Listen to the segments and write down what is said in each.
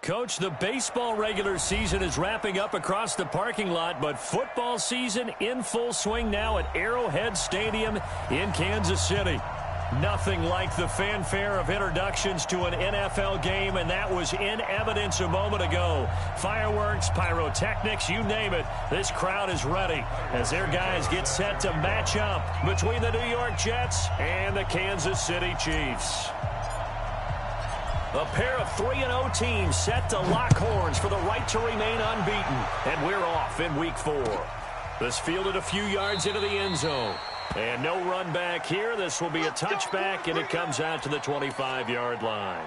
Coach, the baseball regular season is wrapping up across the parking lot, but football season in full swing now at Arrowhead Stadium in Kansas City. Nothing like the fanfare of introductions to an NFL game, and that was in evidence a moment ago. Fireworks, pyrotechnics, you name it. This crowd is ready as their guys get set to match up between the New York Jets and the Kansas City Chiefs. A pair of 3-0 teams set to lock horns for the right to remain unbeaten. And we're off in week 4. This fielded a few yards into the end zone. And no run back here. This will be a touchback, and it comes out to the 25-yard line.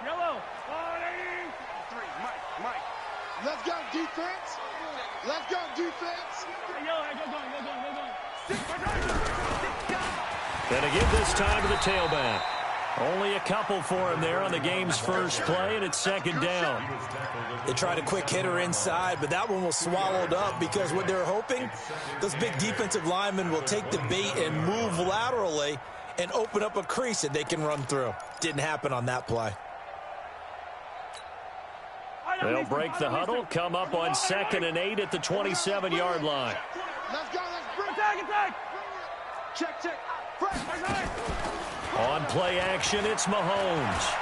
Yellow. 3, Mike. Let's go, defense. Let's go, defense. Yellow, go going. And to give this time to the tailback. Only a couple for him there on the game's first play, and it's second down. They tried a quick hitter inside, but that one was swallowed up because what they're hoping, those big defensive linemen will take the bait and move laterally and open up a crease that they can run through. Didn't happen on that play. They'll break the huddle, come up on 2nd and 8 at the 27-yard line. Let's go, attack. Check. On play action, it's Mahomes.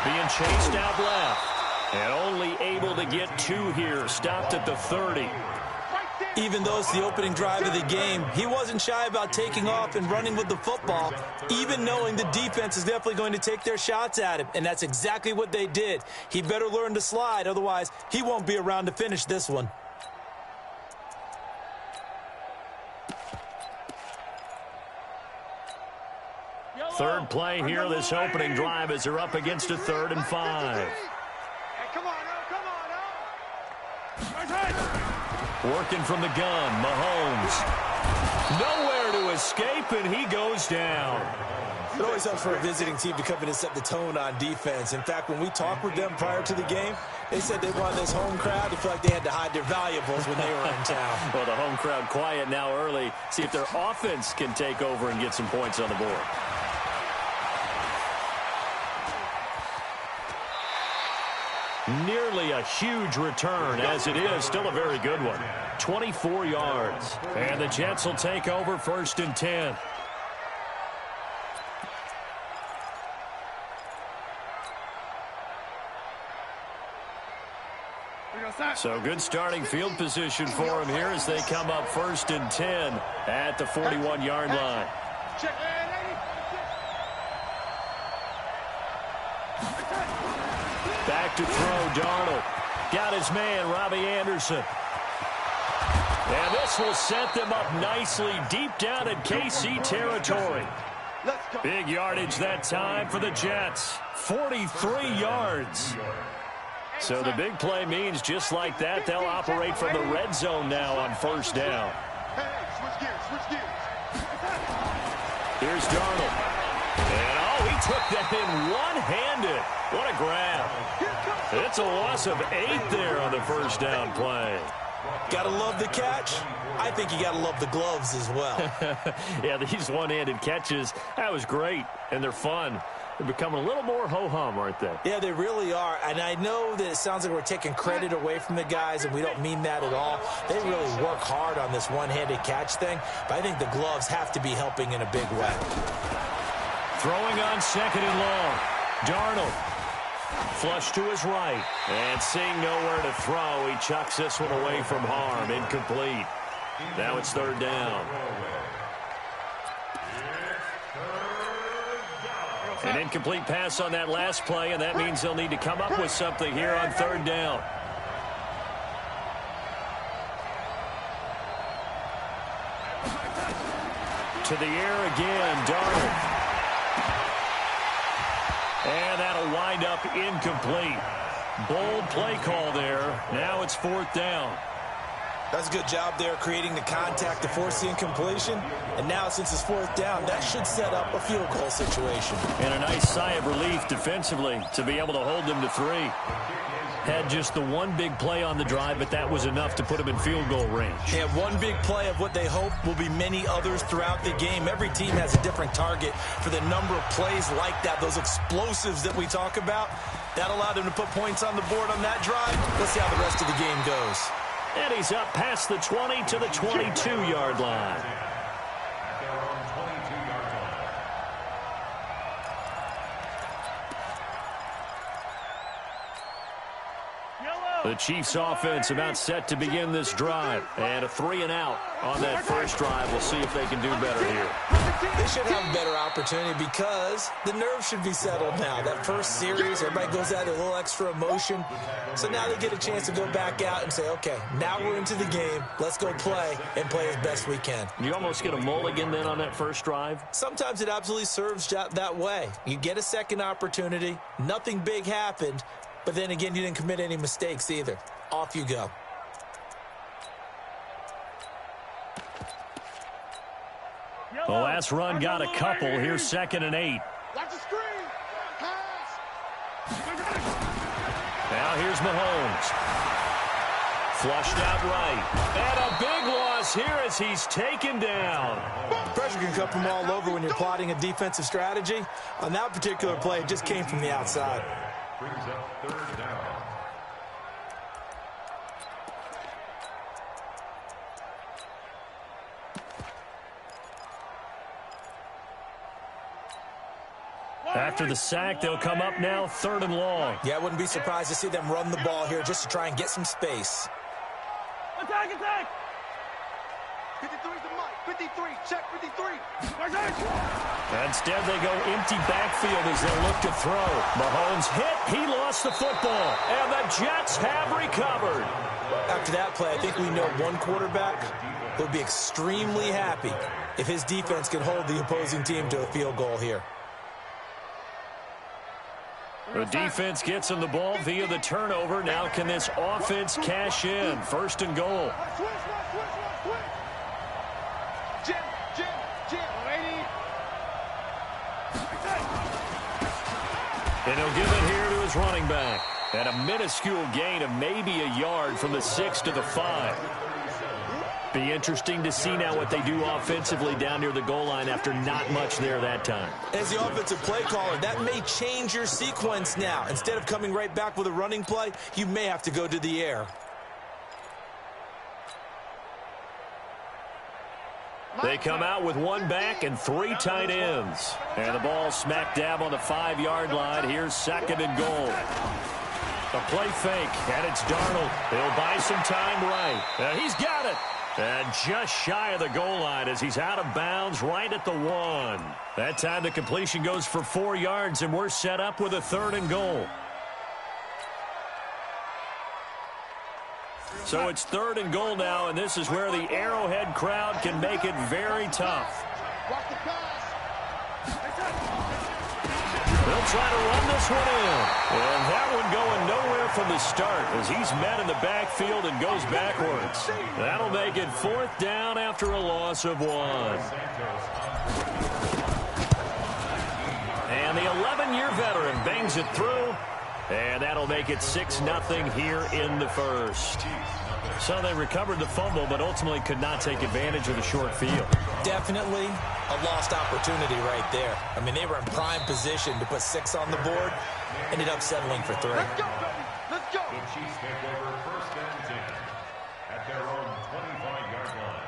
Being chased out left. And only able to get 2 here. Stopped at the 30. Even though it's the opening drive of the game, he wasn't shy about taking off and running with the football, even knowing the defense is definitely going to take their shots at him. And that's exactly what they did. He better learn to slide, otherwise he won't be around to finish this one. Third play here, this opening drive as they're up against a 3rd and 5. Come on. Working from the gun, Mahomes. Nowhere to escape, and he goes down. It always helps for a visiting team to come in and set the tone on defense. In fact, when we talked with them prior to the game, they said they wanted this home crowd to feel like they had to hide their valuables when they were in town. Well, the home crowd quiet now early. See if their offense can take over and get some points on the board. Nearly a huge return, as it is still a very good one. 24 yards. And the Jets will take over 1st and 10. So good starting field position for him here as they come up 1st and 10 at the 41-yard line. Back to throw, Darnold. Got his man, Robbie Anderson. And this will set them up nicely deep down in KC territory. Big yardage that time for the Jets. 43 yards. So the big play means just like that, they'll operate from the red zone now on 1st down. Here's Darnold. And, he took that in one-handed. What a grab. It's a loss of 8 there on the 1st down play. Gotta love the catch. I think you gotta love the gloves as well. Yeah, these one-handed catches, that was great, and they're fun. They're becoming a little more ho-hum, aren't they? Yeah, they really are. And I know that it sounds like we're taking credit away from the guys, and we don't mean that at all. They really work hard on this one-handed catch thing, but I think the gloves have to be helping in a big way. Throwing on 2nd and long. Darnold. Flush to his right. And seeing nowhere to throw, he chucks this one away from harm. Incomplete. Now it's 3rd down. An incomplete pass on that last play, and that means they'll need to come up with something here on 3rd down. To the air again, Darnold. And that'll wind up incomplete. Bold play call there. Now it's 4th down. That's a good job there creating the contact to force the incompletion. And now since it's fourth down, that should set up a field goal situation. And a nice sigh of relief defensively to be able to hold them to 3. Had just the one big play on the drive, but that was enough to put them in field goal range. And one big play of what they hope will be many others throughout the game. Every team has a different target for the number of plays like that, those explosives that we talk about. That allowed them to put points on the board on that drive. Let's see how the rest of the game goes. And he's up past the 20 to the 22-yard line. The Chiefs offense about set to begin this drive. And a 3-and-out on that first drive. We'll see if they can do better here. They should have a better opportunity because the nerves should be settled now. That first series, everybody goes out with a little extra emotion. So now they get a chance to go back out and say, okay, now we're into the game. Let's go play and play as best we can. You almost get a mulligan then on that first drive? Sometimes it absolutely serves that way. You get a second opportunity. Nothing big happened. But then again, you didn't commit any mistakes either. Off you go. The last run got a couple. Here's 2nd and 8. Watch the screen. Pass. Now here's Mahomes. Flushed out right. And a big loss here as he's taken down. Pressure can come from all over when you're plotting a defensive strategy. On that particular play, it just came from the outside. Brings up 3rd down. After the sack, they'll come up now 3rd and long. Yeah, I wouldn't be surprised to see them run the ball here just to try and get some space. Attack, attack! 53 to Mike. 53. Check 53. Instead, they go empty backfield as they look to throw. Mahomes hit. He lost the football. And the Jets have recovered. After that play, I think we know one quarterback would be extremely happy if his defense can hold the opposing team to a field goal here. The defense gets him the ball via the turnover. Now can this offense cash in? 1st and goal. And he'll give it here to his running back. And a minuscule gain of maybe a yard from the 6 to the 5. Be interesting to see now what they do offensively down near the goal line after not much there that time. As the offensive play caller, that may change your sequence now. Instead of coming right back with a running play, you may have to go to the air. They come out with one back and 3 tight ends. And the ball smack dab on the 5-yard line. Here's 2nd and goal. A play fake, and it's Darnold. He'll buy some time right. He's got it. And just shy of the goal line as he's out of bounds right at the 1. That time the completion goes for 4 yards, and we're set up with a 3rd and goal. So it's 3rd and goal now, and this is where the Arrowhead crowd can make it very tough. They'll try to run this one in. And that one going nowhere from the start as he's met in the backfield and goes backwards. That'll make it 4th down after a loss of 1. And the 11-year veteran bangs it through. And that'll make it 6-0 here in the first. So they recovered the fumble, but ultimately could not take advantage of the short field. Definitely a lost opportunity right there. I mean, they were in prime position to put 6 on the board. Ended up settling for 3. Let's go, baby. Let's go. The Chiefs take over 1st and 10 at their own 25-yard line.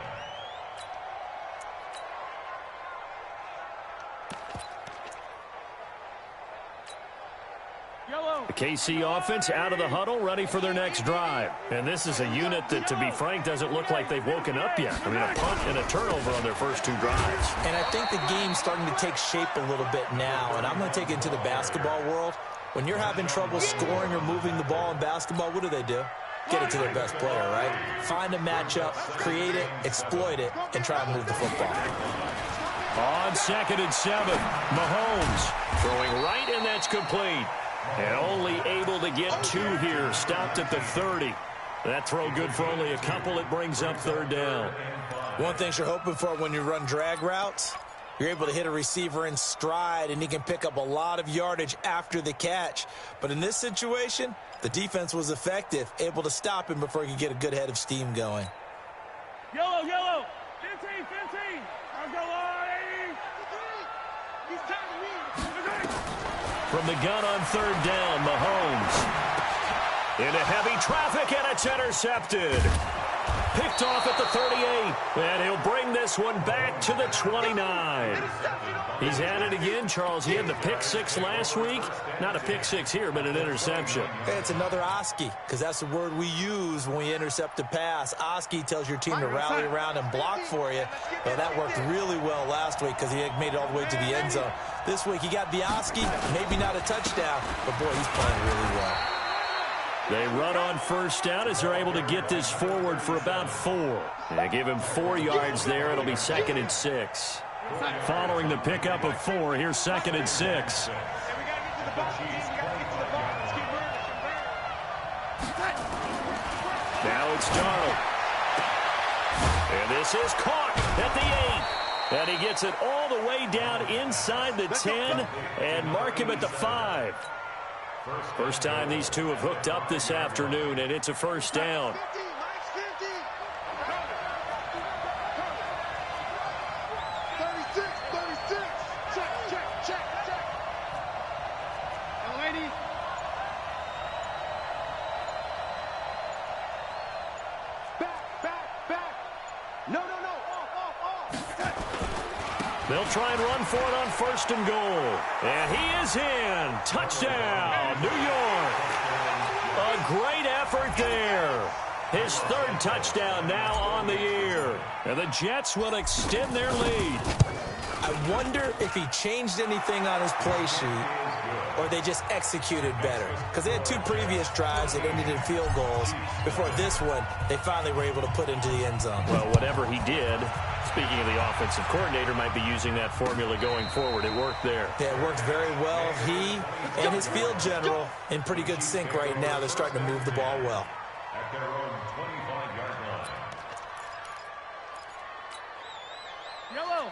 The KC offense out of the huddle, ready for their next drive. And this is a unit that, to be frank, doesn't look like they've woken up yet. I mean, a punt and a turnover on their first 2 drives. And I think the game's starting to take shape a little bit now. And I'm going to take it into the basketball world. When you're having trouble scoring or moving the ball in basketball, what do? Get it to their best player, right? Find a matchup, create it, exploit it, and try to move the football. On 2nd and 7, Mahomes throwing right, and that's complete. And only able to get 2 here, stopped at the 30. That throw good for only a couple. It brings up third down. One thing you're hoping for when you run drag routes, you're able to hit a receiver in stride, and he can pick up a lot of yardage after the catch. But in this situation, the defense was effective, able to stop him before he could get a good head of steam going. Yellow, yellow. 15, 15. I'll go on. He's tagging me. From the gun on third down, Mahomes. Into heavy traffic, and it's intercepted. Picked off at the 38, and he'll bring this one back to the 29. He's at it again, Charles. He had the pick six last week. Not a pick six here, but an interception. Hey, it's another Oski, because that's the word we use when we intercept a pass. Oski tells your team to rally around and block for you. Well, that worked really well last week because he had made it all the way to the end zone. This week he got the Oski, maybe not a touchdown, but boy, he's playing really well. They run on first down as they're able to get this forward for about 4. They give him 4 yards there. It'll be 2nd and 6. Following the pickup of 4, here's 2nd and 6. Now it's Darnold. And this is caught at the 8. And he gets it all the way down inside the 10 and mark him at the 5. First time these two have hooked up this afternoon, and it's a first down. 36, 36. Check. Now, ladies. Back. No. Off. They'll try and run for it on 1st and goal. And he is in. Touchdown, New York. A great effort there. His 3rd touchdown now on the year. And the Jets will extend their lead. I wonder if he changed anything on his play sheet or they just executed better. Because they had 2 previous drives that ended in field goals. Before this one, they finally were able to put into the end zone. Well, whatever he did, speaking of the offensive coordinator, might be using that formula going forward. It worked there. Yeah, it worked very well. He and his field general in pretty good sync right now. They're starting to move the ball well. At their own 25-yard line.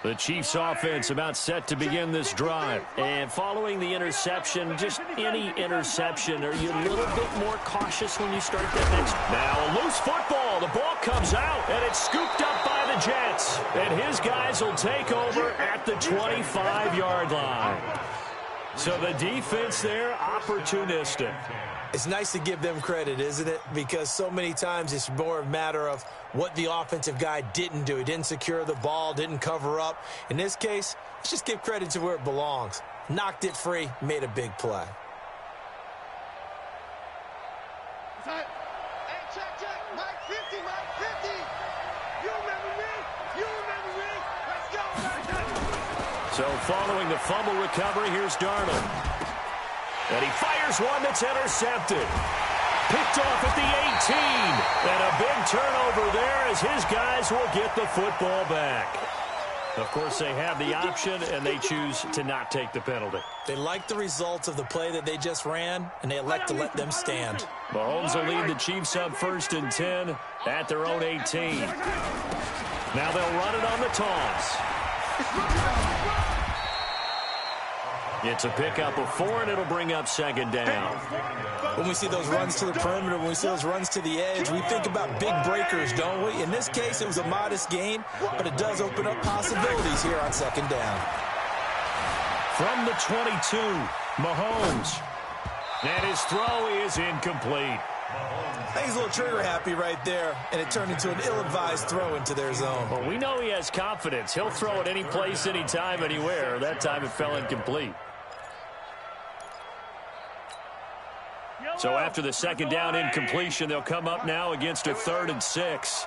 The Chiefs offense about set to begin this drive. And following the interception, just any interception, are you a little bit more cautious when you start that next? Now a loose football. The ball comes out, and it's scooped up by the Jets. And his guys will take over at the 25-yard line. So the defense there, opportunistic. It's nice to give them credit, isn't it? Because so many times it's more a matter of what the offensive guy didn't do. He didn't secure the ball, didn't cover up. In this case, let's just give credit to where it belongs. Knocked it free, made a big play. Hey, check. Mike 50. You remember me? Let's go. So following the fumble recovery, here's Darnold. And he fires one that's intercepted. Picked off at the 18. And a big turnover there as his guys will get the football back. Of course, they have the option, and they choose to not take the penalty. They like the results of the play that they just ran, and they elect to let them stand. Mahomes will lead the Chiefs up 1st and 10 at their own 18. Now they'll run it on the toss. It's a pickup of 4, and it'll bring up 2nd down. When we see those runs to the perimeter, when we see those runs to the edge, we think about big breakers, don't we? In this case, it was a modest gain, but it does open up possibilities here on 2nd down. From the 22, Mahomes. And his throw is incomplete. I think he's a little trigger happy right there, and it turned into an ill-advised throw into their zone. Well, we know he has confidence. He'll throw it any place, anytime, anywhere. That time it fell incomplete. So after the 2nd down incompletion, they'll come up now against a 3rd and 6.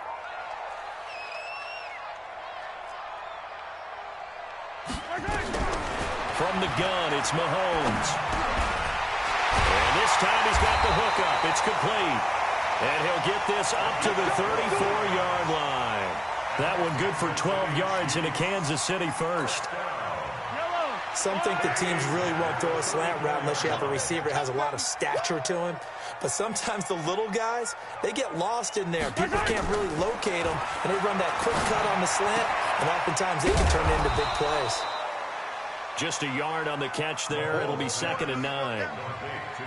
From the gun, it's Mahomes. And this time he's got the hook up. It's complete. And he'll get this up to the 34-yard line. That one good for 12 yards into Kansas City first. Some think the teams really won't throw a slant route unless you have a receiver that has a lot of stature to him. But sometimes the little guys, they get lost in there. People can't really locate them, and they run that quick cut on the slant, and oftentimes they can turn it into big plays. Just a yard on the catch there. It'll be 2nd and 9.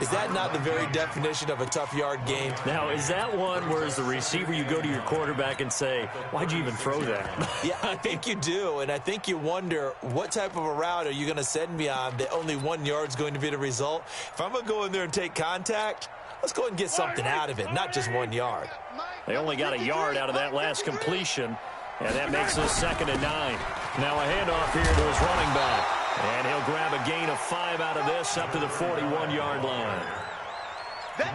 Is that not the very definition of a tough yard gain? Now, is that one where as the receiver you go to your quarterback and say, why'd you even throw that? Yeah, I think you do, and I think you wonder what type of a route are you going to send me on that only 1 yard's going to be the result? If I'm going to go in there and take contact, let's go ahead and get something out of it, not just 1 yard. They only got a yard out of that last completion, and that makes us 2nd and 9. Now a handoff here to his running back. And he'll grab a gain of 5 out of this up to the 41-yard line. That's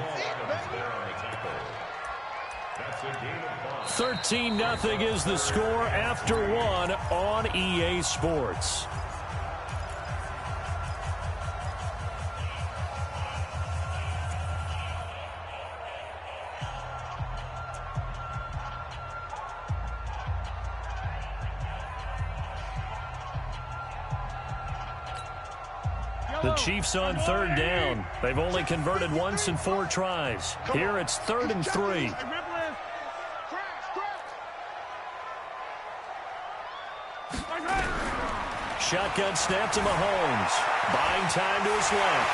it, baby. 13-0 is the score after 1 on EA Sports. The Chiefs on 3rd down. They've only converted once in 4 tries. Here it's 3rd and 3. Shotgun snap to Mahomes. Buying time to his left.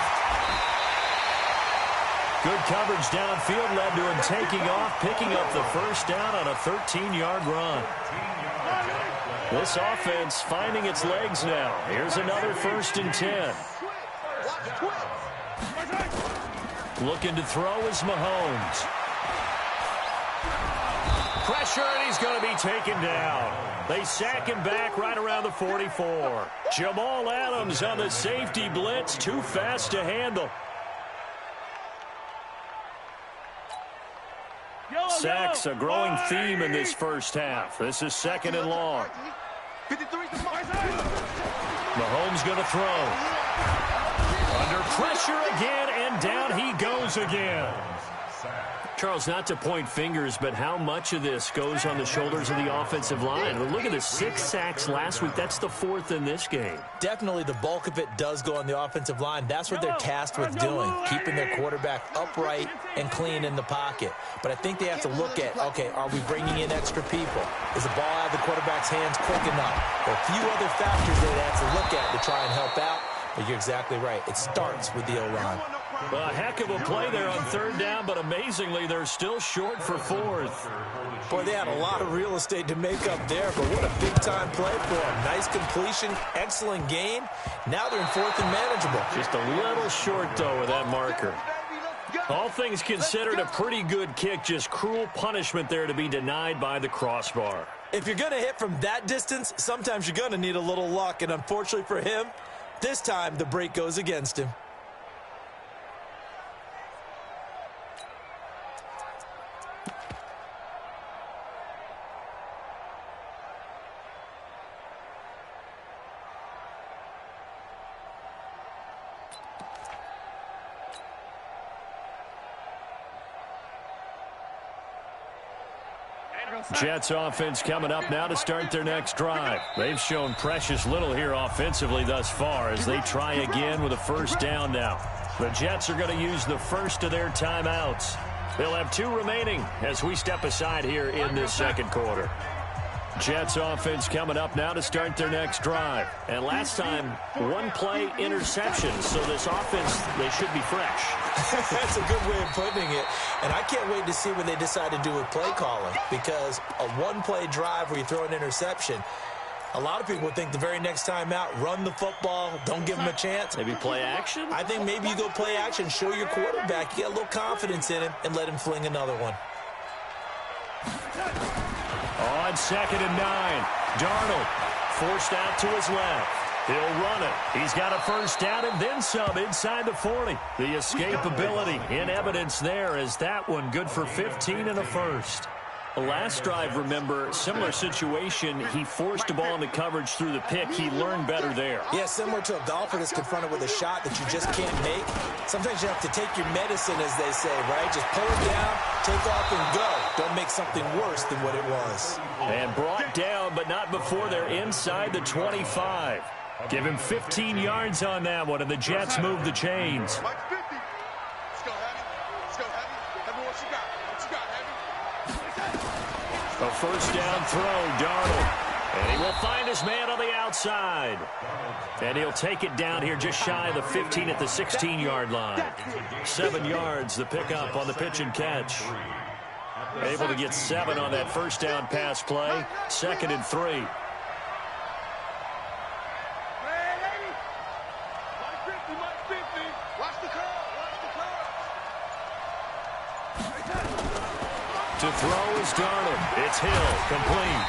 Good coverage downfield led to him taking off, picking up the 1st down on a 13-yard run. This offense finding its legs now. Here's another 1st and 10. Looking to throw is Mahomes. Pressure, and he's going to be taken down. They sack him back right around the 44. Jamal Adams on the safety blitz, too fast to handle. Sacks a growing theme in this first half. This is 2nd and long. Mahomes going to throw. Under pressure again, and down he goes again. Charles, not to point fingers, but how much of this goes on the shoulders of the offensive line? Well, look at the 6 sacks last week. That's the 4th in this game. Definitely the bulk of it does go on the offensive line. That's what they're tasked with doing, keeping their quarterback upright and clean in the pocket. But I think they have to look at, okay, are we bringing in extra people? Is the ball out of the quarterback's hands quick enough? There are a few other factors they have to look at to try and help out. But you're exactly right. It starts with the O-line. A heck of a play there on 3rd down, but amazingly, they're still short for 4th. Boy, they had a lot of real estate to make up there, but what a big-time play for them. Nice completion, excellent gain. Now they're in 4th and manageable. Just a little short, though, with that marker. All things considered, a pretty good kick. Just cruel punishment there to be denied by the crossbar. If you're going to hit from that distance, sometimes you're going to need a little luck, and unfortunately for him, this time the break goes against him. Jets offense coming up now to start their next drive. They've shown precious little here offensively thus far as they try again with a 1st down now. The Jets are going to use the first of their timeouts. They'll have 2 remaining as we step aside here in this 2nd quarter. Jets offense coming up now to start their next drive. And last time, 1-play interception, so this offense, they should be fresh. That's a good way of putting it. And I can't wait to see what they decide to do with play calling, because a 1-play drive where you throw an interception, a lot of people would think the very next time out, run the football, don't give them a chance. Maybe play action? I think maybe you go play action, show your quarterback, you get a little confidence in him, and let him fling another one. On 2nd and 9, Darnold forced out to his left. He'll run it. He's got a 1st down and then some inside the 40. The escapability in evidence there as that one good for 15 and a 1st. The last drive, remember, similar situation. He forced a ball into coverage through the pick. He learned better there. Yeah, similar to a golfer that's confronted with a shot that you just can't make. Sometimes you have to take your medicine, as they say, right? Just pull it down, take off, and go. Don't make something worse than what it was. And brought down, but not before they're inside the 25. Give him 15 yards on that one, and the Jets move the chains. Mike 50. Let's go, Heavy. Let's go, Heavy. Heavy, what you got? What you got, Heavy? A first down throw, Darnold. And he will find his man on the outside. And he'll take it down here just shy of the 15 at the 16-yard line. 7 yards, the pickup on the pitch and catch. Able to get 7 on that first down pass play. 2nd and 3. To throw is Darnold. It's Hill, complete.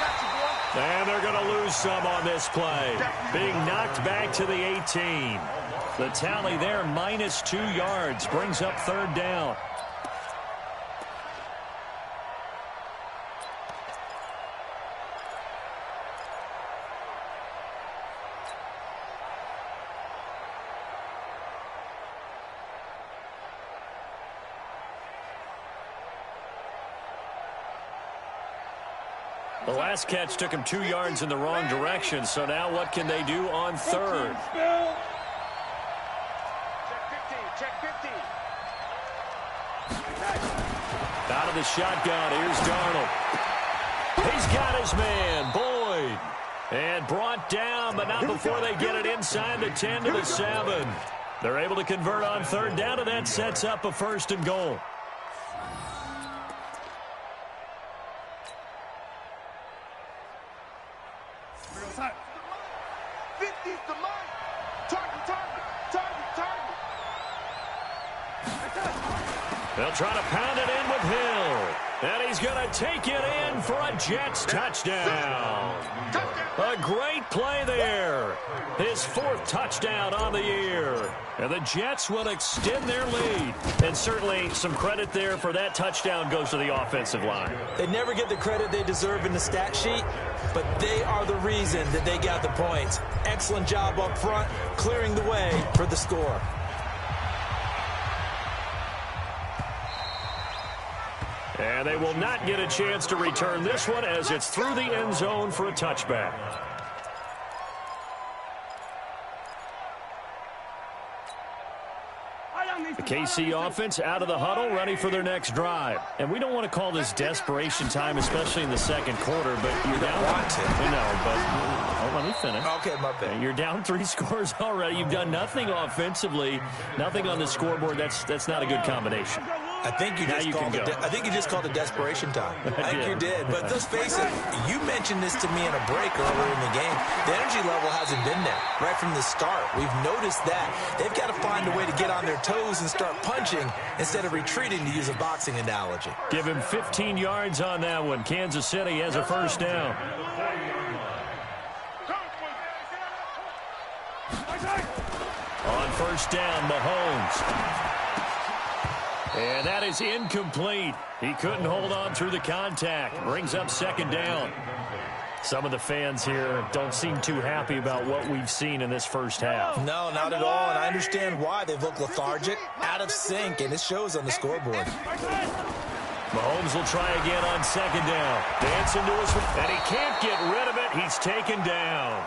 And they're going to lose some on this play. Being knocked back to the 18. The tally there, minus 2 yards, brings up 3rd down. The last catch took him 2 yards in the wrong direction, so now what can they do on 3rd? Check 15. Out of the shotgun, here's Darnold. He's got his man, Boyd. And brought down, but not before they get it inside the 10 to the 7. They're able to convert on 3rd down, and that sets up a 1st and goal. They'll try to pound it in with Hill. And he's going to take it in for a Jets touchdown. A great play there. His 4th touchdown on the year. And the Jets will extend their lead. And certainly some credit there for that touchdown goes to the offensive line. They never get the credit they deserve in the stat sheet, but they are the reason that they got the points. Excellent job up front, clearing the way for the score. And they will not get a chance to return this one as it's through the end zone for a touchback. The KC offense out of the huddle, ready for their next drive. And we don't want to call this desperation time, especially in the 2nd quarter, but you're down. Let me finish. Okay, my bad. You're down 3 scores already. You've done nothing offensively, nothing on the scoreboard. That's not a good combination. I think you just called it desperation time. I think you did. But let's face it, you mentioned this to me in a break earlier in the game. The energy level hasn't been there right from the start. We've noticed that. They've got to find a way to get on their toes and start punching instead of retreating, to use a boxing analogy. Give him 15 yards on that one. Kansas City has a 1st down. On 1st down, Mahomes. And that is incomplete. He couldn't hold on through the contact. Brings up 2nd down. Some of the fans here don't seem too happy about what we've seen in this first half. No, not at all, and I understand why. They've looked lethargic, out of sync, and it shows on the scoreboard. Mahomes will try again on 2nd down. Dancing to his... And he can't get rid of it. He's taken down.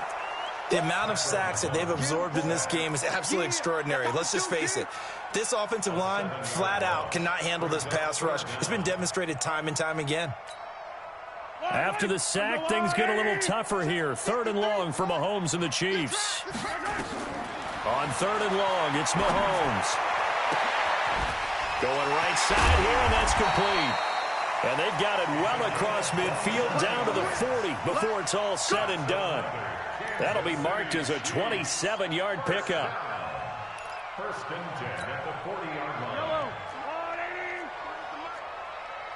The amount of sacks that they've absorbed in this game is absolutely extraordinary. Let's just face it. This offensive line, flat out, cannot handle this pass rush. It's been demonstrated time and time again. After the sack, things get a little tougher here. 3rd and long for Mahomes and the Chiefs. On 3rd and long, it's Mahomes. Going right side here, and that's complete. And they've got it well across midfield down to the 40 before it's all said and done. That'll be marked as a 27-yard pickup. 1st and 10 at the 40-yard line.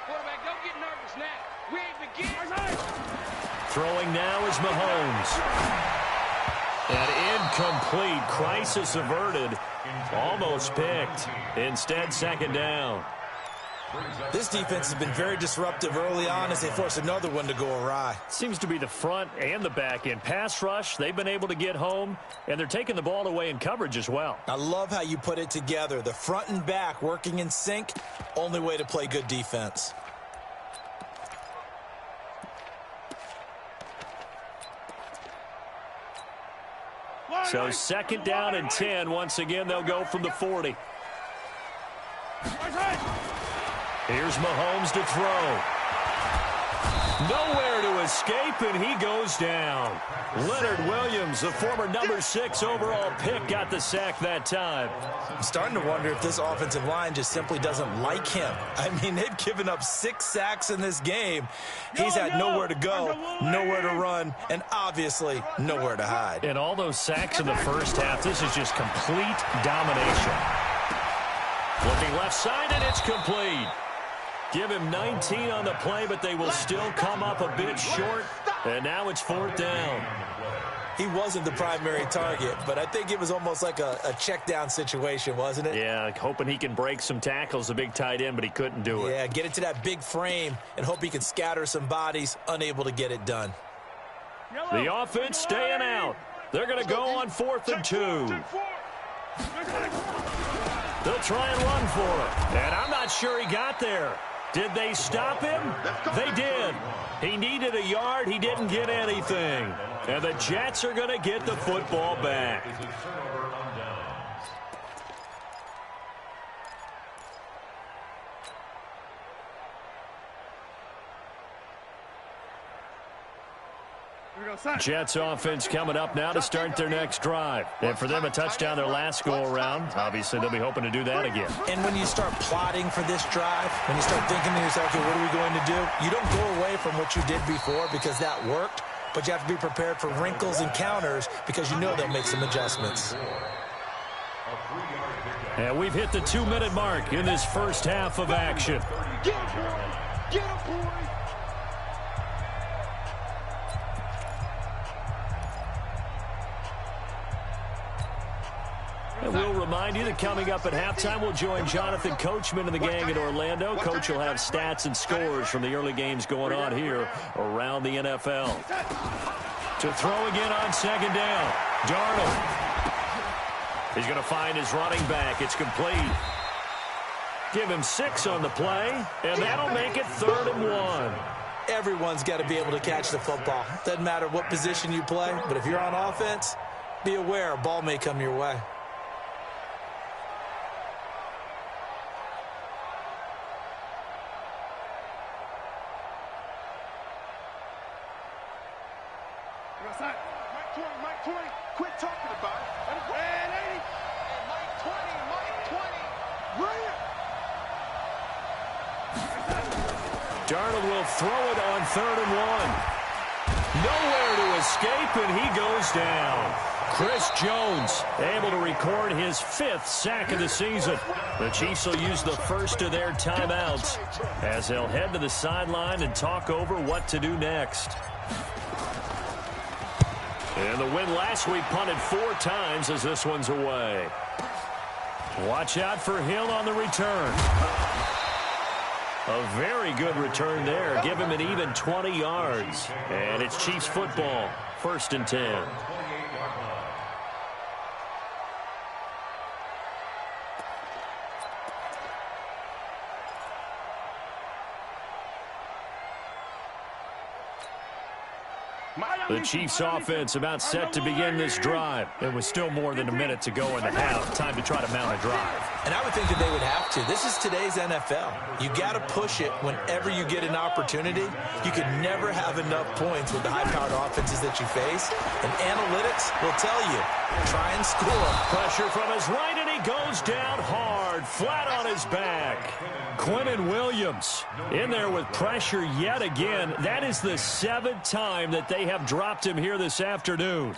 Quarterback, don't get nervous now. We ain't beginning. Throwing now is Mahomes. And incomplete. Crisis averted. Almost picked. Instead, 2nd down. This defense has been very disruptive early on as they force another one to go awry. Seems to be the front and the back end. Pass rush, they've been able to get home, and they're taking the ball away in coverage as well. I love how you put it together. The front and back working in sync, only way to play good defense. So second down and 10. Once again, they'll go from the 40. Here's Mahomes to throw. Nowhere to escape, and he goes down. Leonard Williams, the former number 6 overall pick, got the sack that time. I'm starting to wonder if this offensive line just simply doesn't like him. I mean, they've given up 6 sacks in this game. He's had nowhere to go, nowhere to run, and obviously nowhere to hide. And all those sacks in the first half, this is just complete domination. Looking left side, and it's complete. Give him 19 on the play, but they will still come up a bit short. And now it's 4th down. He wasn't the primary target, but I think it was almost like a check down situation, wasn't it? Yeah, hoping he can break some tackles, the big tight end, but he couldn't do it. Yeah, get it to that big frame and hope he can scatter some bodies, unable to get it done. The offense staying out. They're going to go on 4th and 2. They'll try and run for it. And I'm not sure he got there. Did they stop him? They did. He needed a yard. He didn't get anything. And the Jets are going to get the football back. Jets offense coming up now to start their next drive. And for them, a touchdown their last go-around. Obviously, they'll be hoping to do that again. And when you start plotting for this drive, when you start thinking to yourself, okay, what are we going to do? You don't go away from what you did before because that worked, but you have to be prepared for wrinkles and counters because you know they'll make some adjustments. And we've hit the 2-minute mark in this first half of action. Get him, boy! Get him, boy! And we'll remind you that coming up at halftime, we'll join Jonathan Coachman and the gang in Orlando. Coach will have stats and scores from the early games going on here around the NFL. To throw again on 2nd down. Darnold. He's going to find his running back. It's complete. Give him 6 on the play, and that'll make it 3rd and 1. Everyone's got to be able to catch the football. Doesn't matter what position you play, but if you're on offense, be aware a ball may come your way. Mike 20, quit talking about it. And 80. And Mike 20, right here. Darnold will throw it on 3rd and 1. Nowhere to escape, and he goes down. Chris Jones able to record his 5th sack of the season. The Chiefs will use the first of their timeouts as they'll head to the sideline and talk over what to do next. And the win last week punted 4 times as this one's away. Watch out for Hill on the return. A very good return there. Give him an even 20 yards. And it's Chiefs football. 1st and 10. The Chiefs offense about set to begin this drive. It was still more than a minute to go in the half. Time to try to mount a drive. And I would think that they would have to. This is today's NFL. You got to push it whenever you get an opportunity. You can never have enough points with the high-powered offenses that you face. And analytics will tell you, try and score. Pressure from his right, and he goes down hard, flat on his back. Quinnen Williams in there with pressure yet again. That is the 7th time that they have dropped him here this afternoon.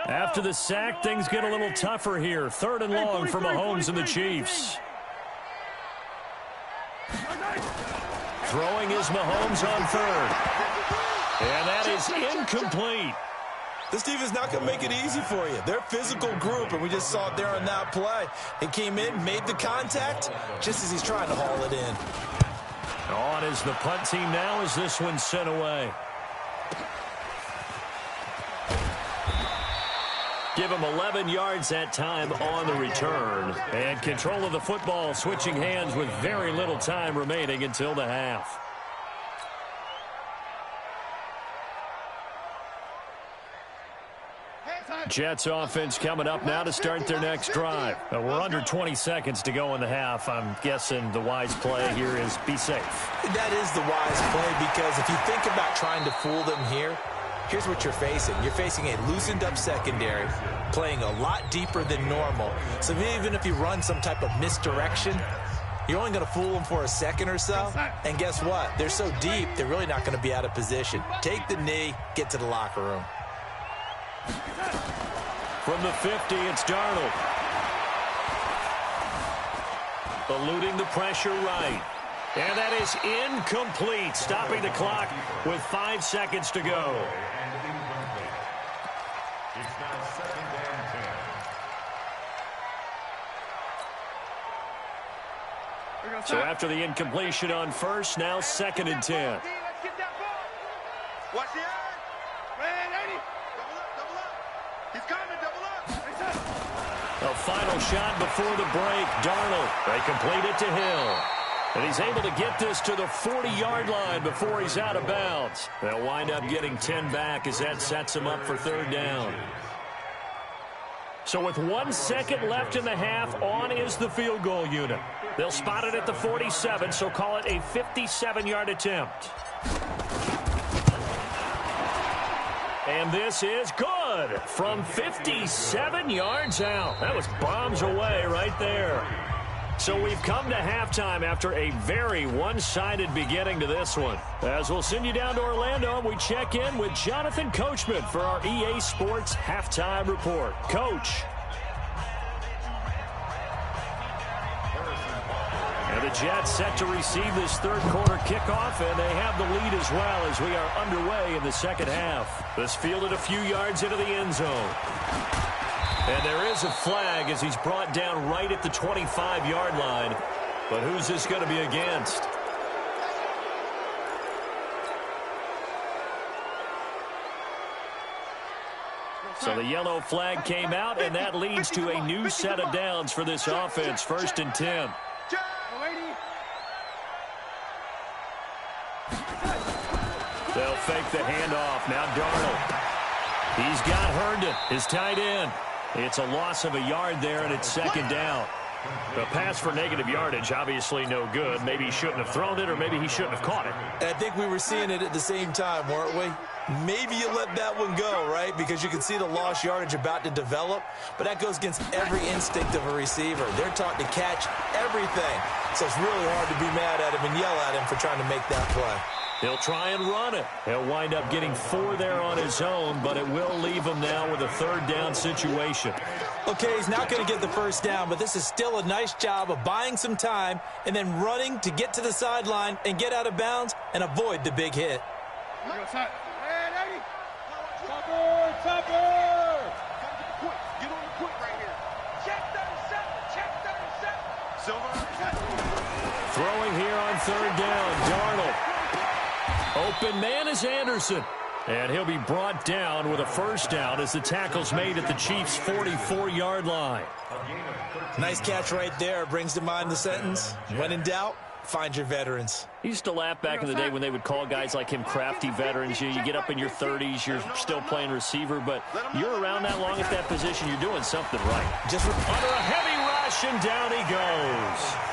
After the sack, things get a little tougher here. 3rd and long for Mahomes and the Chiefs. Throwing is Mahomes on 3rd. And that is incomplete. This team is not going to make it easy for you. They're a physical group, and we just saw it there on that play. He came in, made the contact, just as he's trying to haul it in. On is the punt team now as this one's sent away. Give him 11 yards that time on the return. And control of the football switching hands with very little time remaining until the half. Jets offense coming up now to start their next drive. We're under 20 seconds to go in the half. I'm guessing the wise play here is be safe. That is the wise play, because if you think about trying to fool them here, here's what you're facing. You're facing a loosened up secondary, playing a lot deeper than normal. So even if you run some type of misdirection, you're only going to fool them for a second or so. And guess what? They're so deep, they're really not going to be out of position. Take the knee, get to the locker room. From the 50, it's Darnold. Eluding the pressure right. And that is incomplete, stopping the clock with 5 seconds to go. It's now 2nd and 10. So after the incompletion on first, now 2nd and 10. Watch the eye. Man, 80. Double up. He's coming, double up. A final shot before the break. Darnold, they complete it to Hill. And he's able to get this to the 40-yard line before he's out of bounds. They'll wind up getting 10 back as that sets him up for 3rd down. So with 1 second left in the half, on is the field goal unit. They'll spot it at the 47, so call it a 57-yard attempt. And this is good from 57 yards out. That was bombs away right there. So we've come to halftime after a very one-sided beginning to this one. As we'll send you down to Orlando, we check in with Jonathan Coachman for our EA Sports Halftime Report. Coach. And the Jets set to receive this third-quarter kickoff, and they have the lead as well as we are underway in the second half. This fielded a few yards into the end zone. And there is a flag as he's brought down right at the 25-yard line. But who's this going to be against? So the yellow flag came out, and that leads to a new set of downs for this offense. 1st and 10. They'll fake the handoff. Now Darnold. He's got Herndon, his tight end. It's a loss of a yard there, and it's 2nd down. The pass for negative yardage, obviously no good. Maybe he shouldn't have thrown it, or maybe he shouldn't have caught it. I think we were seeing it at the same time, weren't we? Maybe you let that one go, right? Because you can see the lost yardage about to develop. But that goes against every instinct of a receiver. They're taught to catch everything. So it's really hard to be mad at him and yell at him for trying to make that play. He'll try and run it. He'll wind up getting 4 there on his own, but it will leave him now with a 3rd down situation. Okay, he's not going to get the 1st down, but this is still a nice job of buying some time and then running to get to the sideline and get out of bounds and avoid the big hit. Throwing here on 3rd down, Darnold. Open man is Anderson. And he'll be brought down with a 1st down as the tackle's made at the Chiefs' 44-yard line. Nice catch right there. Brings to mind the sentence, when in doubt, find your veterans. He used to laugh back in the day when they would call guys like him crafty veterans. You get up in your 30s, you're still playing receiver, but you're around that long at that position, you're doing something right. Just under a heavy rush, and down he goes.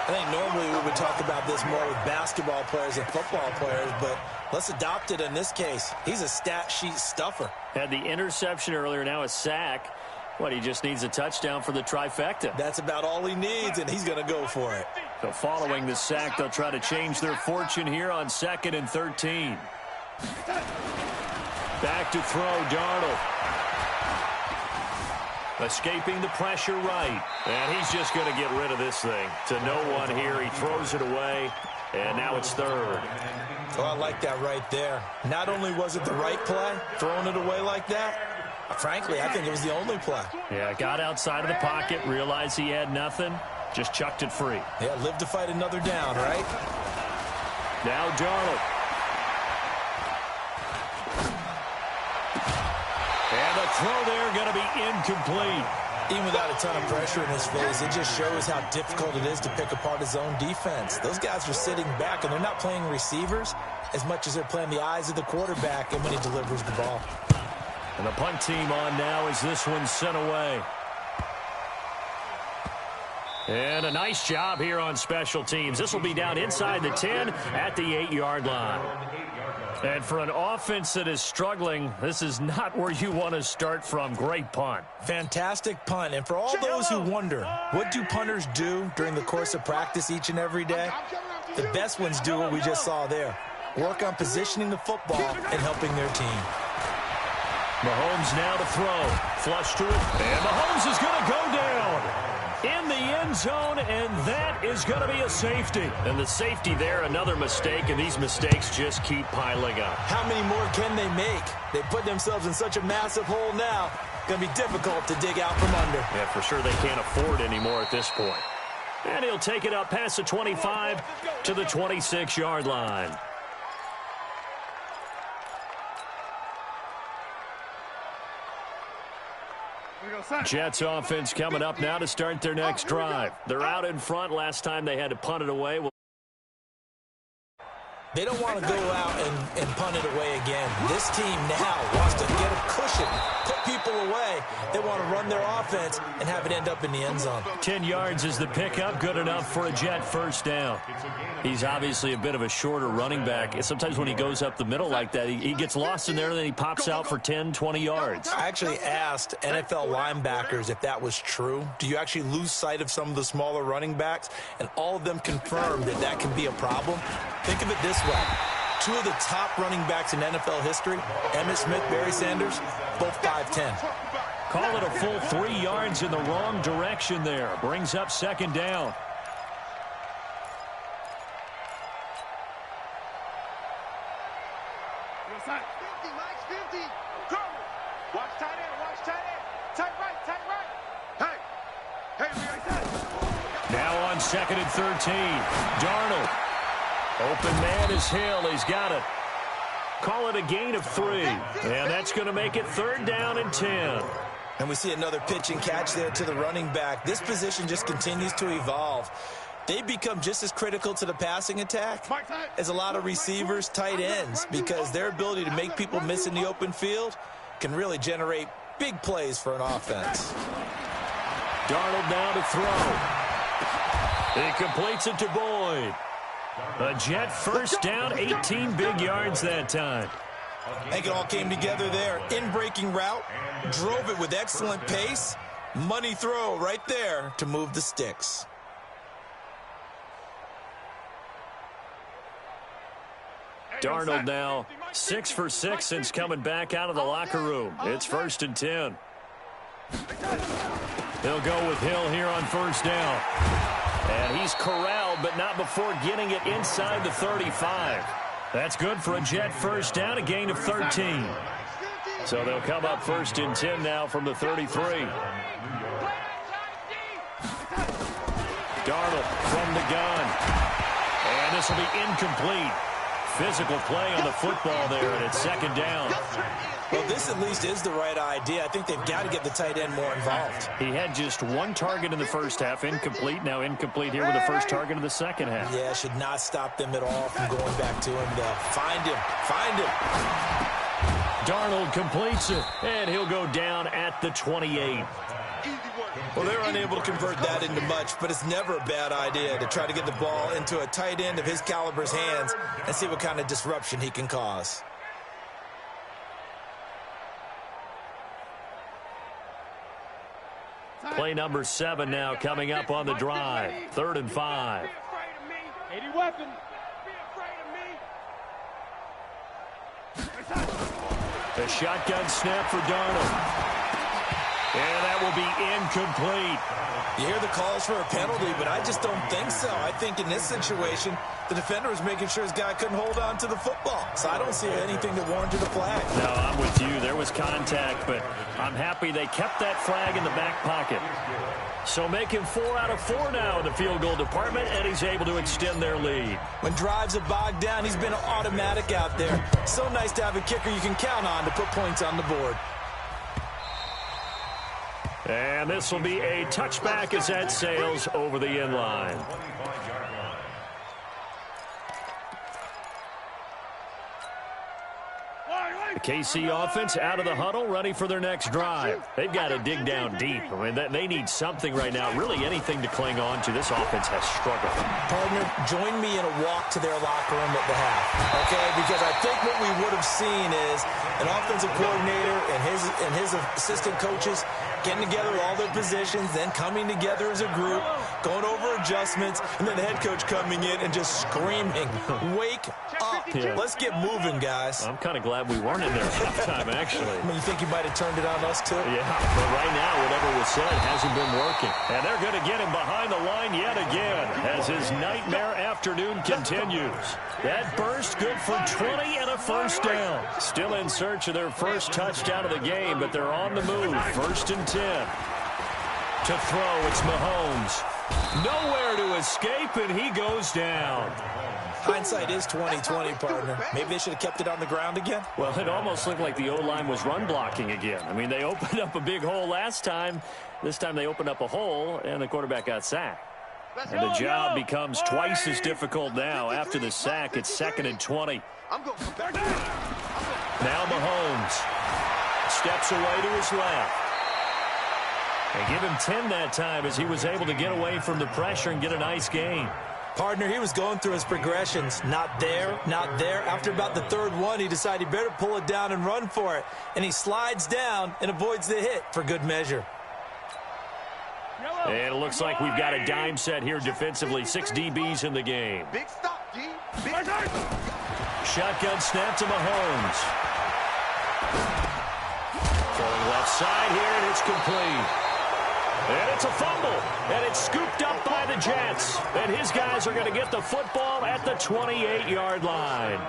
I think normally we would talk about this more with basketball players and football players, but let's adopt it in this case. He's a stat sheet stuffer. Had the interception earlier, now a sack. What, he just needs a touchdown for the trifecta. That's about all he needs, and he's going to go for it. So following the sack, they'll try to change their fortune here on 2nd and 13. Back to throw, Darnold. Escaping the pressure right. And he's just going to get rid of this thing. To no one here. He throws it away. And now it's 3rd. Oh, I like that right there. Not only was it the right play, throwing it away like that, frankly, I think it was the only play. Yeah, got outside of the pocket, realized he had nothing, just chucked it free. Yeah, live to fight another down, right? Now Darnold. And the throw there going to be incomplete. Even without a ton of pressure in his face, it just shows how difficult it is to pick apart his own defense. Those guys are sitting back, and they're not playing receivers as much as they're playing the eyes of the quarterback and when he delivers the ball. And the punt team on now as this one's sent away. And a nice job here on special teams. This will be down inside the 10 at the 8-yard line. And for an offense that is struggling, this is not where you want to start from. Great punt. Fantastic punt. And for all those who wonder, what do punters do during the course of practice each and every day? The best ones do what we just saw there. Work on positioning the football and helping their team. Mahomes now to throw. Flush to it. And Mahomes is going to go down in the end zone, and that is going to be a safety. And the safety there, another mistake, and these mistakes just keep piling up. How many more can they make? They put themselves in such a massive hole now. Going to be difficult to dig out from under. Yeah, for sure they can't afford anymore at this point. And he'll take it up past the 25 to the 26-yard line. Jets offense coming up now to start their next drive. They're out in front. Last time they had to punt it away. They don't want to go out and punt it away again. This team now wants to get a cushion, put people away. They want to run their offense and have it end up in the end zone. 10 yards is the pickup. Good enough for a Jet first down. He's obviously a bit of a shorter running back. And sometimes when he goes up the middle like that, he gets lost in there, and then he pops out for 10, 20 yards. I actually asked NFL linebackers if that was true. Do you actually lose sight of some of the smaller running backs? And all of them confirmed that that can be a problem. Think of it this way. Two of the top running backs in NFL history, Emmitt Smith, Barry Sanders, both 5'10". Call it a full 3 yards in the wrong direction there. Brings up second down. Now on 2nd and 13. Darnold. Open man is Hill. He's got it. Call it a gain of 3. And that's going to make it 3rd down and 10. And we see another pitch and catch there to the running back. This position just continues to evolve. They become just as critical to the passing attack as a lot of receivers, tight ends, because their ability to make people miss in the open field can really generate big plays for an offense. Darnold now to throw. He completes it to Boyd. A Jet first down, 18 big yards that time. I think it all came together there. In-breaking route, drove it with excellent pace. Money throw right there to move the sticks. Darnold now 6 for 6 since coming back out of the locker room. It's 1st and 10. He'll go with Hill here on first down. And he's corralled, but not before getting it inside the 35. That's good for a Jet first down, a gain of 13. So they'll come up 1st and 10 now from the 33. Darnold from the gun. And this will be incomplete. Physical play on the football there, and it's 2nd down. Well, this at least is the right idea. I think they've got to get the tight end more involved. He had just 1 target in the first half, incomplete. Now incomplete here with the first target in the second half. Yeah, should not stop them at all from going back to him. Find him. Find him. Darnold completes it, and he'll go down at the 28. Well, they're unable to convert that into much, but it's never a bad idea to try to get the ball into a tight end of his caliber's hands and see what kind of disruption he can cause. Play number 7 now coming up on the drive. 3rd and 5. Any weapon. The shotgun snap for Darnold. And that will be incomplete. You hear the calls for a penalty, but I just don't think so. I think in this situation, the defender was making sure his guy couldn't hold on to the football. So I don't see anything that warranted a flag. No, I'm with you. There was contact, but I'm happy they kept that flag in the back pocket. So make him 4 out of 4 now in the field goal department, and he's able to extend their lead. When drives are bogged down, he's been automatic out there. So nice to have a kicker you can count on to put points on the board. And this will be a touchback as that sails over the end line. KC offense out of the huddle, ready for their next drive. They've got to dig down deep. I mean, they need something right now, really anything to cling on to. This offense has struggled. Partner, join me in a walk to their locker room at the half, okay? Because I think what we would have seen is an offensive coordinator and his assistant coaches getting together all their positions, then coming together as a group, going over adjustments, and then the head coach coming in and just screaming, wake up. Yeah. Let's get moving, guys. I'm kind of glad we weren't in there at halftime, actually. I mean, you think you might have turned it on us, too? Yeah, but right now, whatever was said hasn't been working. And they're going to get him behind the line yet again as his nightmare afternoon continues. That burst good for 20 and a first down. Still in search of their first touchdown of the game, but they're on the move. 1st and 10. To throw, it's Mahomes. Nowhere to escape, and he goes down. Hindsight is 20/20, partner. Maybe they should have kept it on the ground again. Well, it almost looked like the O-line was run blocking again. I mean, they opened up a big hole last time. This time they opened up a hole, and the quarterback got sacked. And the job becomes twice as difficult now. After the sack, it's 2nd and 20. Now Mahomes steps away to his left. They give him 10 that time as he was able to get away from the pressure and get a nice gain. Partner, he was going through his progressions. Not there, not there. After about the 3rd one, he decided he better pull it down and run for it. And he slides down and avoids the hit for good measure. And it looks like we've got a dime set here defensively. 6 DBs in the game. Big stop, G. Big Shotgun snap to Mahomes. Throwing left side here, and it's complete. And it's a fumble, and it's scooped up by the Jets. And his guys are going to get the football at the 28-yard line.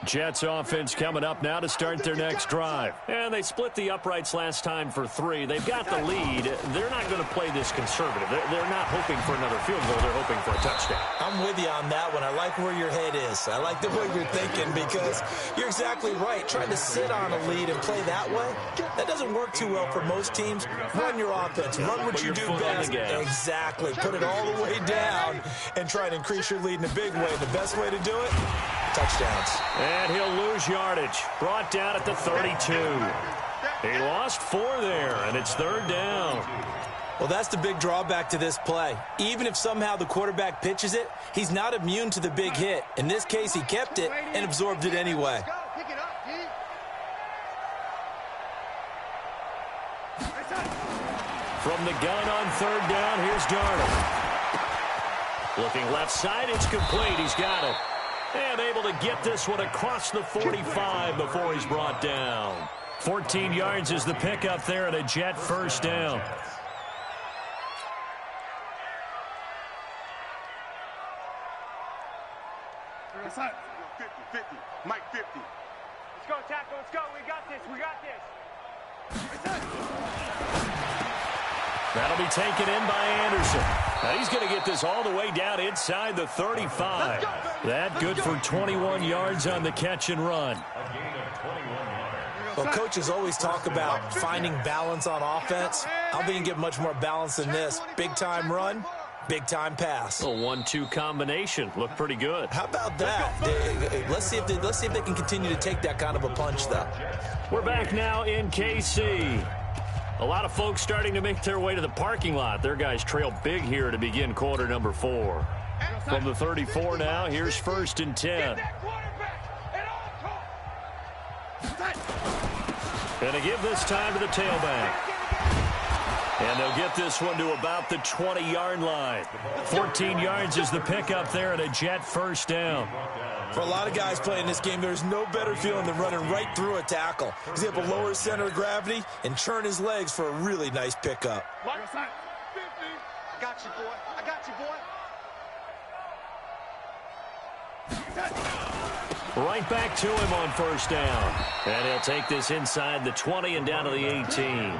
Jets offense coming up now to start their next drive. And they split the uprights last time for 3. They've got the lead. They're not going to play this conservative. They're not hoping for another field goal. They're hoping for a touchdown. I'm with you on that one. I like where your head is. I like the way you're thinking because you're exactly right. Trying to sit on a lead and play that way, that doesn't work too well for most teams. Run your offense. Run what you do best. Exactly. Put it all the way down and try to increase your lead in a big way. The best way to do it, touchdowns. And he'll lose yardage. Brought down at the 32. He lost 4 there, and it's 3rd down. Well, that's the big drawback to this play. Even if somehow the quarterback pitches it, he's not immune to the big hit. In this case, he kept it and absorbed it anyway. From the gun on 3rd down, here's Darnold. Looking left side, it's complete. He's got it. And able to get this one across the 45 before he's brought down. 14 yards is the pickup there and a Jet first down. Let's go, 50. Mike 50. Let's go, tackle. Let's go. We got this. We got this. That'll be taken in by Anderson. Now he's going to get this all the way down inside the 35. That good for 21 yards on the catch and run. Well, coaches always talk about finding balance on offense. I don't think you can get much more balance than this. Big-time run, big-time pass. A 1-2 combination. Looked pretty good. How about that? Let's see if they can continue to take that kind of a punch, though. We're back now in KC. A lot of folks starting to make their way to the parking lot. Their guys trail big here to begin quarter number 4. From the 34 now, here's 1st and 10. Going to give this time to the tailback. And they'll get this one to about the 20-yard line. 14 yards is the pickup there and a Jet first down. For a lot of guys playing this game, there's no better feeling than running right through a tackle. He's able to lower his center of gravity and churn his legs for a really nice pickup. I got you, boy. I got you, boy. Right back to him on first down. And he'll take this inside the 20 and down to the 18.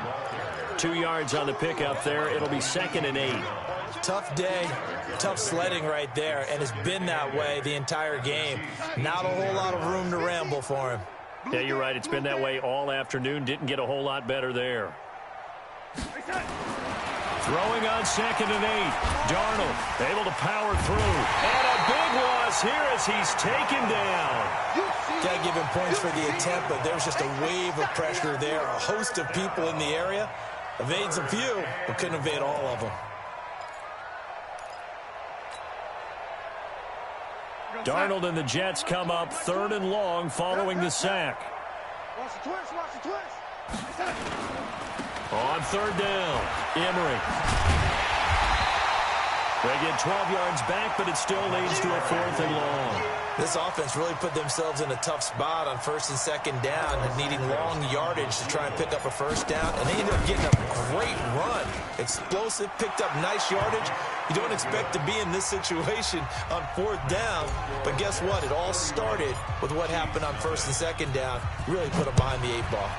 2 yards on the pickup there. It'll be 2nd and 8. Tough day, tough sledding right there, and it's been that way the entire game. Not a whole lot of room to ramble for him. Yeah, you're right. It's been that way all afternoon. Didn't get a whole lot better there. Throwing on 2nd and 8. Darnold able to power through. And a big loss here as he's taken down. Got to give him points for the attempt, but there's just a wave of pressure there. A host of people in the area. Evades a few, but couldn't evade all of them. Darnold and the Jets come up 3rd and long following the sack. Watch the twist, watch the twist. On 3rd down, Emery. They get 12 yards back, but it still leads to a 4th and long. This offense really put themselves in a tough spot on 1st and 2nd down and needing long yardage to try and pick up a 1st down. And they ended up getting a great run. Explosive, picked up nice yardage. You don't expect to be in this situation on 4th down. But guess what? It all started with what happened on 1st and 2nd down. Really put them behind the 8 ball.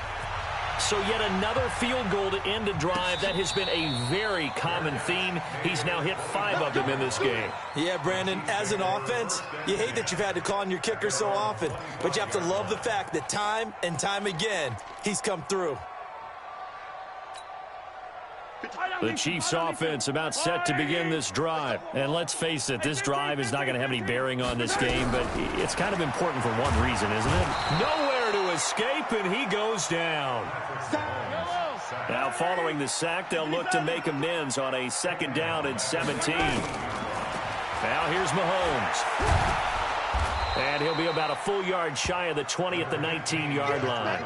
So yet another field goal to end a drive. That has been a very common theme. He's now hit 5 of them in this game. Yeah, Brandon, as an offense, you hate that you've had to call on your kicker so often, but you have to love the fact that time and time again, he's come through. The Chiefs offense about set to begin this drive. And let's face it, this drive is not going to have any bearing on this game, but it's kind of important for one reason, isn't it? Nowhere to escape, and he goes down. Now following the sack, they'll look to make amends on a 2nd down and 17. Now here's Mahomes. And he'll be about a full yard shy of the 20 at the 19-yard line.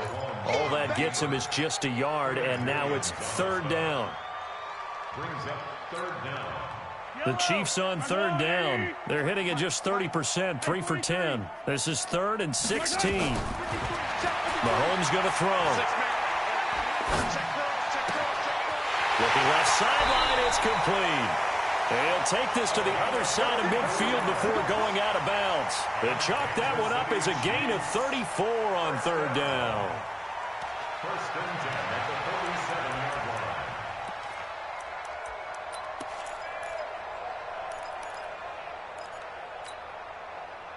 All that gets him is just a yard, and now it's 3rd down. Brings up 3rd down. The Chiefs on 3rd down. They're hitting at just 30%, 3 for 10. This is 3rd and 16. Mahomes going to throw. Looking left sideline, it's complete. He'll take this to the other side of midfield before going out of bounds. They chalk that one up as a gain of 34 on 3rd down. 1st and 10 at the 47-yard line.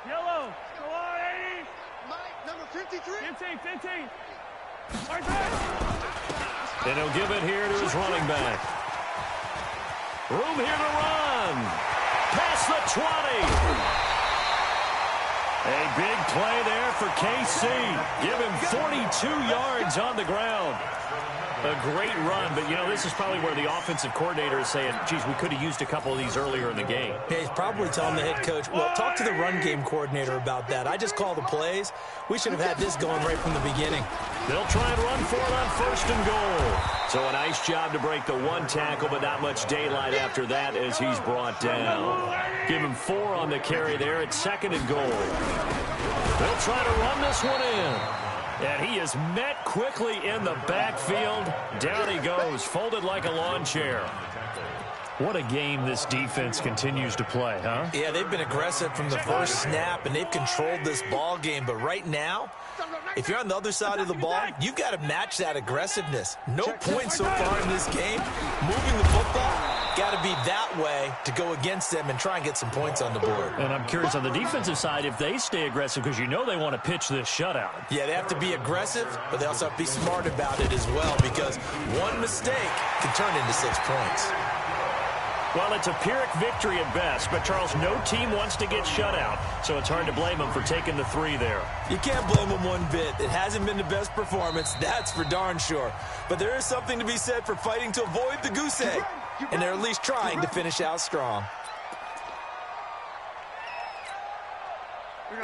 Yellow. Go on, 80. Mike, number 53. 15. And he'll give it here to his running back. Room here to run. Past the 20. A big play there for KC. Give him 42 yards on the ground. A great run, but, you know, this is probably where the offensive coordinator is saying, geez, we could have used a couple of these earlier in the game. Yeah, he's probably telling the head coach, well, talk to the run game coordinator about that. I just call the plays. We should have had this going right from the beginning. They'll try and run for it on 1st and goal. So a nice job to break the 1 tackle, but not much daylight after that as he's brought down. Give him 4 on the carry there at 2nd and goal. They'll try to run this one in. And he is met quickly in the backfield. Down he goes, folded like a lawn chair. What a game this defense continues to play, huh? Yeah, they've been aggressive from the first snap, and they've controlled this ball game. But right now, if you're on the other side of the ball, you've got to match that aggressiveness. No points so far in this game. Moving the football, got to be that way to go against them and try and get some points on the board. And I'm curious on the defensive side if they stay aggressive, because you know they want to pitch this shutout. Yeah, they have to be aggressive, but they also have to be smart about it as well, because one mistake can turn into 6 points. Well, it's a Pyrrhic victory at best, but, Charles, no team wants to get shut out, so it's hard to blame them for taking the 3 there. You can't blame them one bit. It hasn't been the best performance, that's for darn sure. But there is something to be said for fighting to avoid the goose egg, and they're at least trying to finish out strong.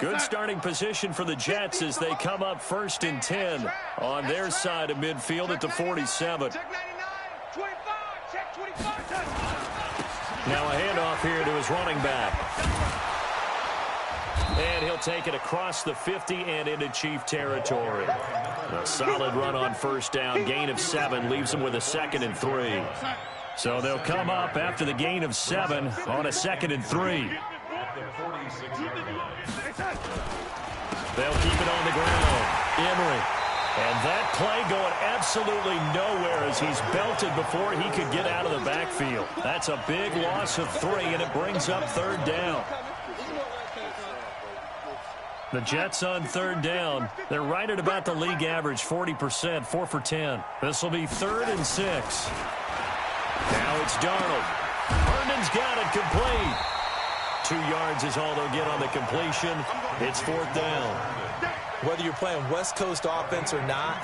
Good starting position for the Jets as they come up 1st and 10 on their side of midfield at the 47. Check 99, 25, check 25. Now a handoff here to his running back. And he'll take it across the 50 and into Chief territory. A solid run on 1st down. Gain of 7 leaves him with a 2nd and 3. So they'll come up after the gain of 7 on a 2nd and 3. They'll keep it on the ground. Emery. And that play going absolutely nowhere as he's belted before he could get out of the backfield. That's a big loss of 3, and it brings up 3rd down. The Jets on third down. They're right at about the league average, 40%, 4 for 10. This will be 3rd and 6. Now it's Darnold. Herndon's got it complete. 2 yards is all they'll get on the completion. It's 4th down. Whether you're playing West Coast offense or not,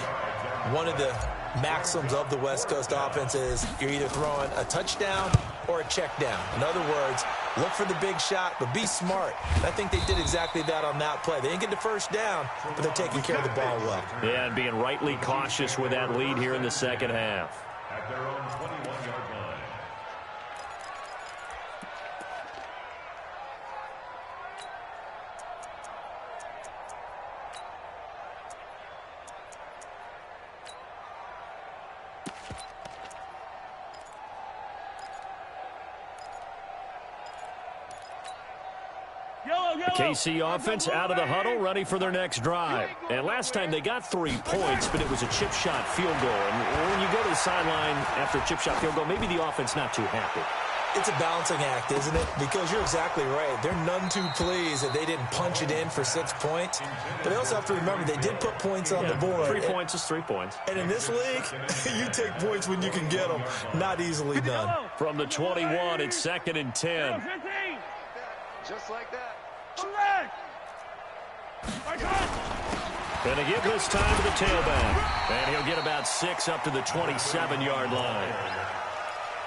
one of the maxims of the West Coast offense is you're either throwing a touchdown or a check down. In other words, look for the big shot, but be smart. I think they did exactly that on that play. They didn't get the first down, but they're taking care of the ball well. Yeah, and being rightly cautious with that lead here in the second half. At their own 21-yard line. KC offense out of the huddle, ready for their next drive. And last time they got 3 points, but it was a chip shot field goal. And when you go to the sideline after a chip shot field goal, maybe the offense not too happy. It's a balancing act, isn't it? Because you're exactly right. They're none too pleased that they didn't punch it in for 6 points. But they also have to remember they did put points on the board. 3 points is 3 points. And in this league, you take points when you can get them. Not easily done. From the 21, it's 2nd and 10. Just like that. Gonna give this time to the tailback. And he'll get about 6 up to the 27-yard line.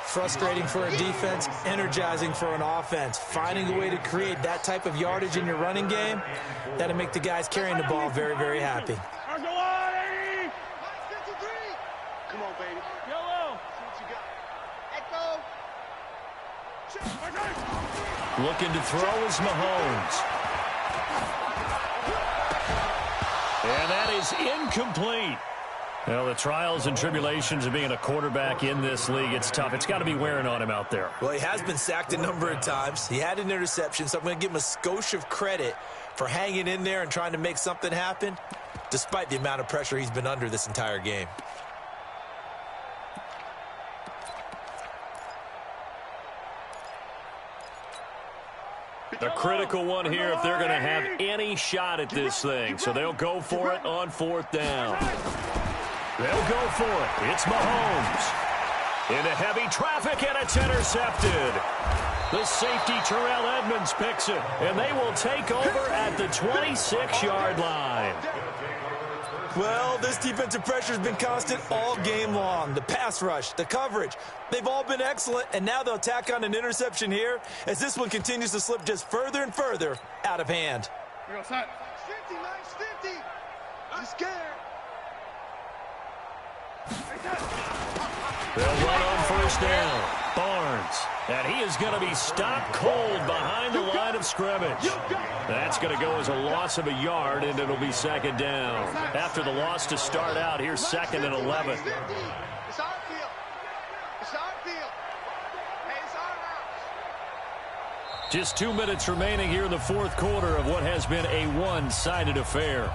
Frustrating for a defense, energizing for an offense. Finding a way to create that type of yardage in your running game, that'll make the guys carrying the ball very, very happy. Come on, baby. Yellow. See what you got. Echo. Looking to throw is Mahomes. And that is incomplete. Well, the trials and tribulations of being a quarterback in this league, it's tough. It's got to be wearing on him out there. Well, he has been sacked a number of times. He had an interception, so I'm going to give him a skosh of credit for hanging in there and trying to make something happen, despite the amount of pressure he's been under this entire game. A critical one here if they're going to have any shot at this thing. So they'll go for it on 4th down. They'll go for it. It's Mahomes. Into heavy traffic, and it's intercepted. The safety, Terrell Edmonds, picks it. And they will take over at the 26-yard line. Well, this defensive pressure has been constant all game long. The pass rush, the coverage, they've all been excellent, and now they'll tack on an interception here as this one continues to slip just further and further out of hand. Here goes, son. 50, nice 50. I'm scared. They'll run on 1st down. Barnes. And he is going to be stopped cold behind the line of scrimmage. That's going to go as a loss of a yard, and it'll be 2nd down. After the loss to start out, here's 2nd and 11. It's our field. It's our field. Hey, it's our house. Just 2 minutes remaining here in the 4th quarter of what has been a one-sided affair.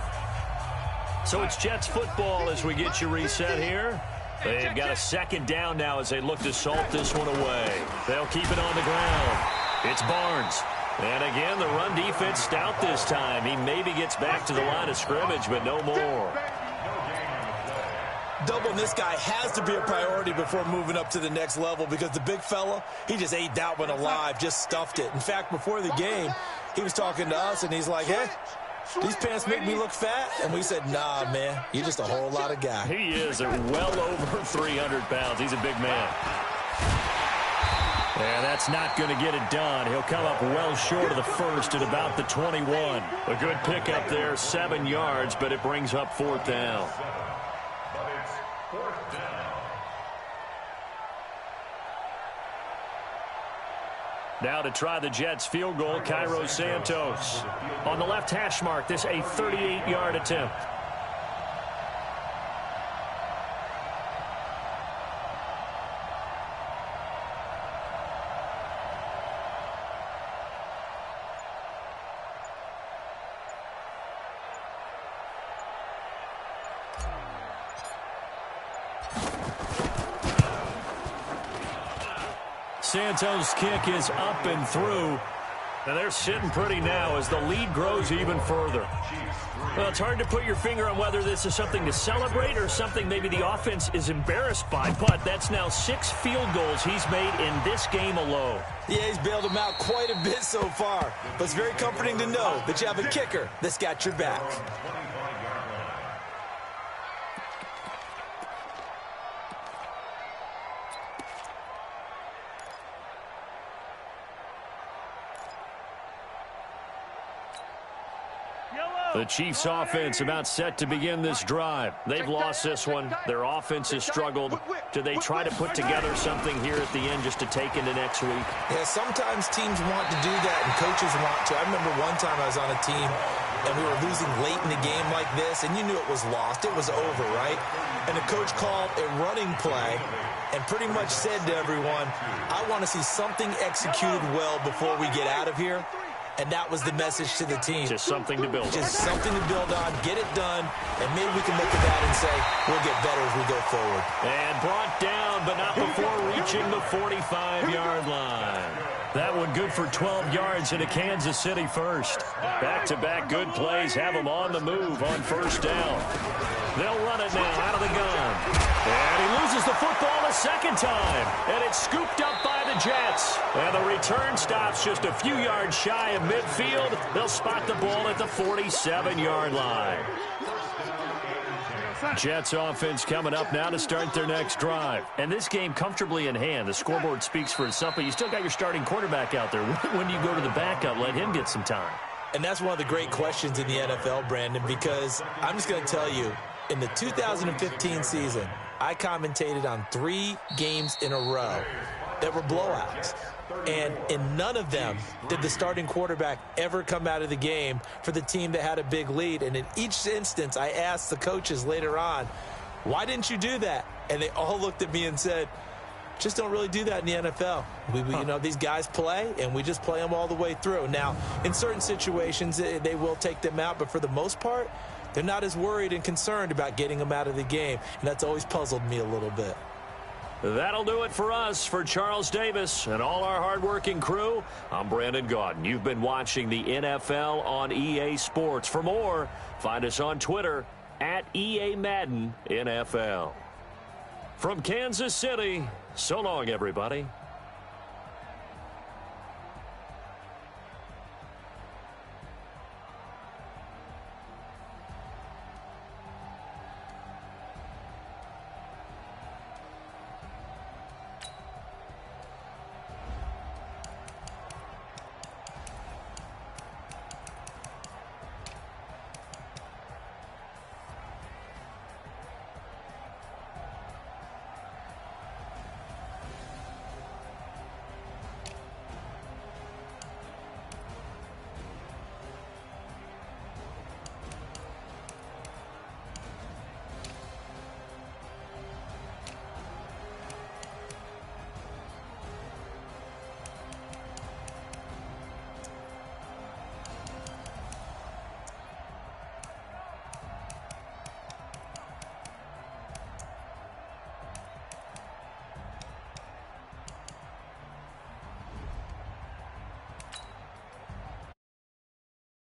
So it's Jets football as we get you reset here. They've got a 2nd down now as they look to salt this one away. They'll keep it on the ground. It's Barnes. And again, the run defense stout this time. He maybe gets back to the line of scrimmage, but no more. Doubling this guy has to be a priority before moving up to the next level because the big fella, he just ate that one alive, just stuffed it. In fact, before the game, he was talking to us, and he's like, hey, these pants make me look fat? And we said, nah, man, you're just a whole lot of guy. He is well over 300 pounds. He's a big man. And that's not going to get it done. He'll come up well short of the first at about the 21. A good pickup there, 7 yards, but it brings up 4th down. But it's 4th down. Now to try the Jets field goal, Cairo Santos. On the left hash mark, this a 38-yard attempt. Santos' kick is up and through. And they're sitting pretty now as the lead grows even further. Well, it's hard to put your finger on whether this is something to celebrate or something maybe the offense is embarrassed by. But that's now 6 field goals he's made in this game alone. Yeah, he's bailed them out quite a bit so far. But it's very comforting to know that you have a kicker that's got your back. The Chiefs offense about set to begin this drive. They've lost this one. Their offense has struggled. Do they try to put together something here at the end just to take into next week? Yeah, sometimes teams want to do that and coaches want to. I remember one time I was on a team and we were losing late in the game like this, and you knew it was lost. It was over, right? And the coach called a running play and pretty much said to everyone, I want to see something executed well before we get out of here. And that was the message to the team. Just something to build on. Just something to build on, get it done, and maybe we can look at that and say, we'll get better as we go forward. And brought down, but not before reaching the 45-yard line. That one good for 12 yards into Kansas City first. Back-to-back good plays have them on the move on first down. They'll run it now out of the gun. And he loses the football a second time. And it's scooped up by the Jets. And the return stops just a few yards shy of midfield. They'll spot the ball at the 47-yard line. Jets offense coming up now to start their next drive. And this game comfortably in hand. The scoreboard speaks for itself, but you still got your starting quarterback out there. When do you go to the backup, let him get some time? And that's one of the great questions in the NFL, Brandon, because I'm just going to tell you, in the 2015 season, I commentated on 3 games in a row that were blowouts. And in none of them did the starting quarterback ever come out of the game for the team that had a big lead. And in each instance, I asked the coaches later on, why didn't you do that? And they all looked at me and said, just don't really do that in the NFL. You know, these guys play, and we just play them all the way through. Now, in certain situations, they will take them out, but for the most part, they're not as worried and concerned about getting them out of the game. And that's always puzzled me a little bit. That'll do it for us. For Charles Davis and all our hardworking crew, I'm Brandon Gaudin. You've been watching the NFL on EA Sports. For more, find us on Twitter at EA Madden NFL. From Kansas City, so long, everybody.